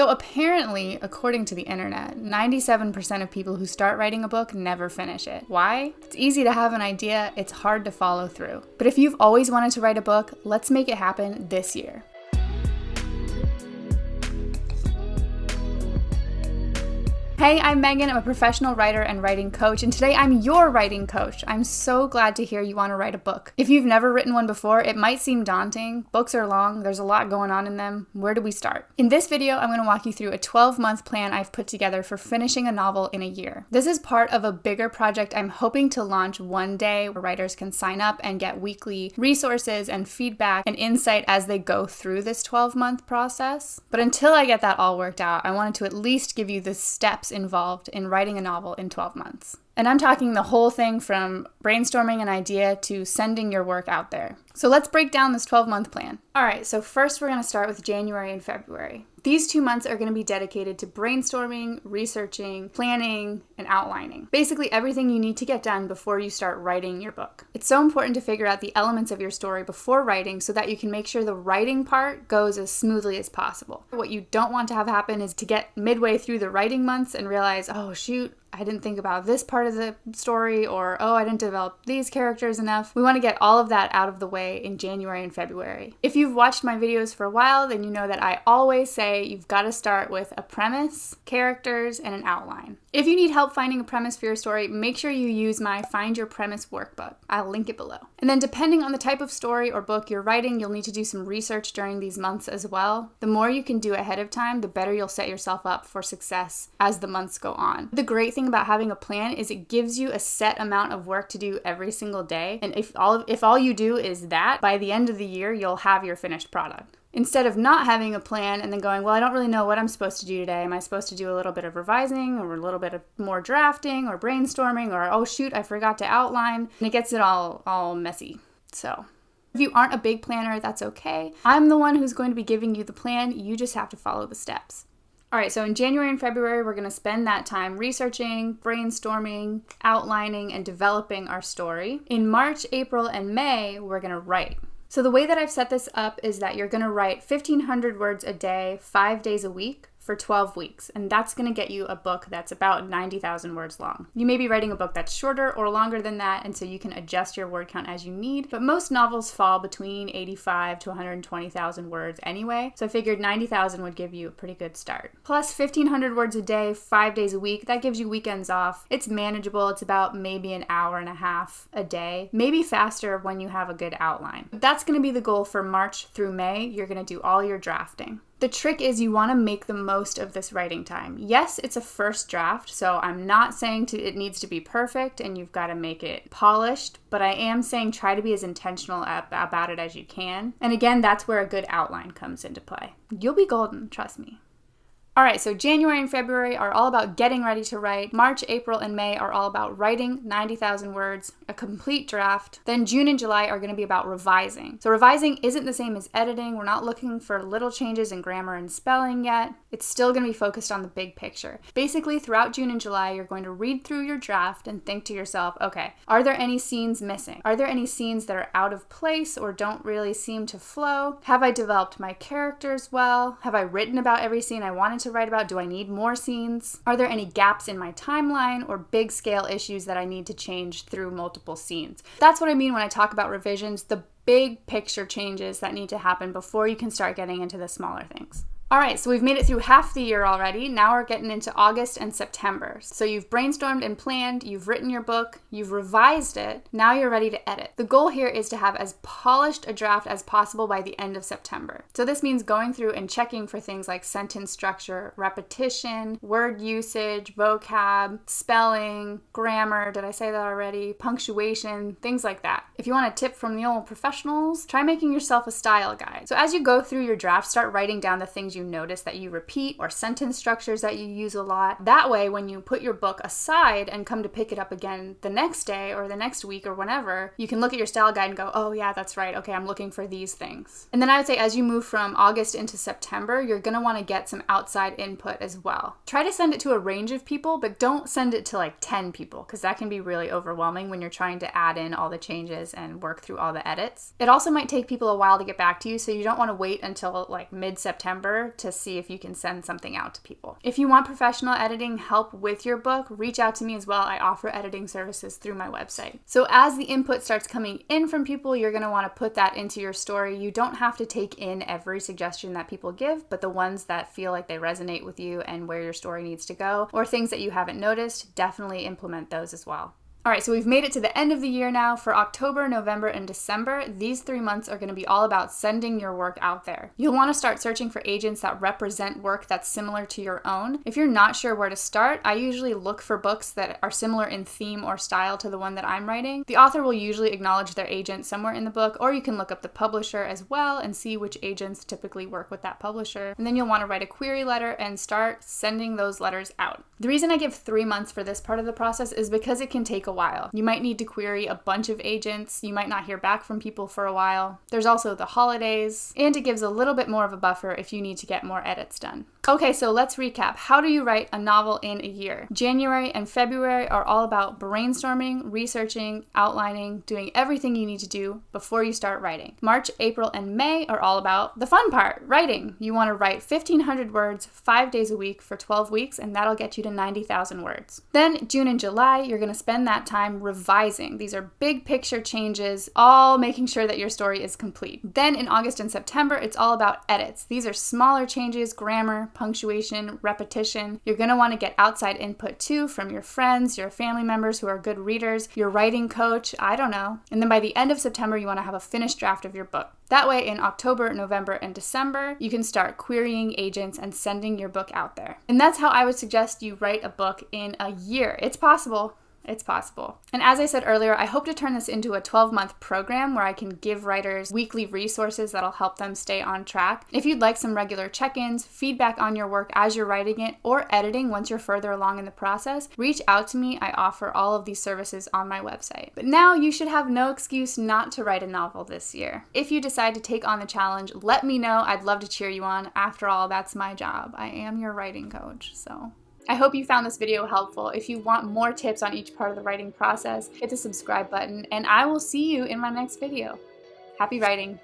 So apparently, according to the internet, 97% of people who start writing a book never finish it. Why? It's easy to have an idea, it's hard to follow through. But if you've always wanted to write a book, let's make it happen this year. Hey, I'm Megan. I'm a professional writer and writing coach, and today I'm your writing coach. I'm so glad to hear you want to write a book. If you've never written one before, it might seem daunting. Books are long, there's a lot going on in them. Where do we start? In this video, I'm going to walk you through a 12-month plan I've put together for finishing a novel in a year. This is part of a bigger project I'm hoping to launch one day where writers can sign up and get weekly resources and feedback and insight as they go through this 12-month process. But until I get that all worked out, I wanted to at least give you the steps involved in writing a novel in 12 months. And I'm talking the whole thing from brainstorming an idea to sending your work out there. So let's break down this 12-month plan. All right, so first we're going to start with January and February. These 2 months are going to be dedicated to brainstorming, researching, planning, and outlining. Basically everything you need to get done before you start writing your book. It's so important to figure out the elements of your story before writing so that you can make sure the writing part goes as smoothly as possible. What you don't want to have happen is to get midway through the writing months and realize, oh shoot, I didn't think about this part of the story, or oh, I didn't develop these characters enough. We want to get all of that out of the way in January and February. If you've watched my videos for a while, then you know that I always say you've got to start with a premise, characters, and an outline. If you need help finding a premise for your story, make sure you use my Find Your Premise workbook. I'll link it below. And then depending on the type of story or book you're writing, you'll need to do some research during these months as well. The more you can do ahead of time, the better you'll set yourself up for success as the months go on. The great thing about having a plan is it gives you a set amount of work to do every single day. And if all you do is that, by the end of the year, you'll have your finished product. Instead of not having a plan and then going, well, I don't really know what I'm supposed to do today. Am I supposed to do a little bit of revising or a little bit of more drafting or brainstorming or, oh shoot, I forgot to outline. And it gets it all messy. So if you aren't a big planner, that's okay. I'm the one who's going to be giving you the plan. You just have to follow the steps. All right, so in January and February, we're going to spend that time researching, brainstorming, outlining, and developing our story. In March, April, and May, we're going to write. So the way that I've set this up is that you're going to write 1,500 words a day, 5 days a week, for 12 weeks, and that's going to get you a book that's about 90,000 words long. You may be writing a book that's shorter or longer than that, and so you can adjust your word count as you need, but most novels fall between 85 to 120,000 words anyway, so I figured 90,000 would give you a pretty good start. Plus 1,500 words a day, 5 days a week, that gives you weekends off. It's manageable. It's about maybe an hour and a half a day, maybe faster when you have a good outline. But that's going to be the goal for March through May. You're going to do all your drafting. The trick is you want to make the most of this writing time. Yes, it's a first draft, so I'm not saying it needs to be perfect and you've got to make it polished, but I am saying try to be as intentional about it as you can. And again, that's where a good outline comes into play. You'll be golden, trust me. All right, so January and February are all about getting ready to write. March, April, and May are all about writing 90,000 words, a complete draft. Then June and July are going to be about revising. So revising isn't the same as editing. We're not looking for little changes in grammar and spelling yet. It's still going to be focused on the big picture. Basically, throughout June and July, you're going to read through your draft and think to yourself, okay, are there any scenes missing? Are there any scenes that are out of place or don't really seem to flow? Have I developed my characters well? Have I written about every scene I wanted to write about? Do I need more scenes? Are there any gaps in my timeline or big scale issues that I need to change through multiple scenes? That's what I mean when I talk about revisions, the big picture changes that need to happen before you can start getting into the smaller things. All right, so we've made it through half the year already. Now we're getting into August and September. So you've brainstormed and planned, you've written your book, you've revised it, now you're ready to edit. The goal here is to have as polished a draft as possible by the end of September. So this means going through and checking for things like sentence structure, repetition, word usage, vocab, spelling, grammar, did I say that already? Punctuation, things like that. If you want a tip from the old professionals, try making yourself a style guide. So as you go through your draft, start writing down the things you notice that you repeat or sentence structures that you use a lot. That way, when you put your book aside and come to pick it up again the next day or the next week or whenever, you can look at your style guide and go, oh yeah, that's right. Okay, I'm looking for these things. And then I would say as you move from August into September, you're going to want to get some outside input as well. Try to send it to a range of people, but don't send it to like 10 people because that can be really overwhelming when you're trying to add in all the changes and work through all the edits. It also might take people a while to get back to you, so you don't want to wait until like mid-September November to see if you can send something out to people. If you want professional editing help with your book, reach out to me as well. I offer editing services through my website. So as the input starts coming in from people, you're going to want to put that into your story. You don't have to take in every suggestion that people give, but the ones that feel like they resonate with you and where your story needs to go, or things that you haven't noticed, definitely implement those as well. All right, so we've made it to the end of the year now. For October, November, and December, these 3 months are going to be all about sending your work out there. You'll want to start searching for agents that represent work that's similar to your own. If you're not sure where to start, I usually look for books that are similar in theme or style to the one that I'm writing. The author will usually acknowledge their agent somewhere in the book, or you can look up the publisher as well and see which agents typically work with that publisher. And then you'll want to write a query letter and start sending those letters out. The reason I give 3 months for this part of the process is because it can take a while. You might need to query a bunch of agents. You might not hear back from people for a while. There's also the holidays, and it gives a little bit more of a buffer if you need to get more edits done. Okay, so let's recap. How do you write a novel in a year? January and February are all about brainstorming, researching, outlining, doing everything you need to do before you start writing. March, April, and May are all about the fun part, writing. You want to write 1,500 words 5 days a week for 12 weeks, and that'll get you to 90,000 words. Then June and July, you're going to spend that time revising. These are big picture changes, all making sure that your story is complete. Then in August and September, it's all about edits. These are smaller changes, grammar, punctuation, repetition. You're going to want to get outside input too from your friends, your family members who are good readers, your writing coach, I don't know. And then by the end of September, you want to have a finished draft of your book. That way in October, November, and December, you can start querying agents and sending your book out there. And that's how I would suggest you write a book in a year. It's possible. It's possible. And as I said earlier, I hope to turn this into a 12-month program where I can give writers weekly resources that'll help them stay on track. If you'd like some regular check-ins, feedback on your work as you're writing it, or editing once you're further along in the process, reach out to me. I offer all of these services on my website. But now you should have no excuse not to write a novel this year. If you decide to take on the challenge, let me know. I'd love to cheer you on. After all, that's my job. I am your writing coach, so... I hope you found this video helpful. If you want more tips on each part of the writing process, hit the subscribe button, and I will see you in my next video. Happy writing!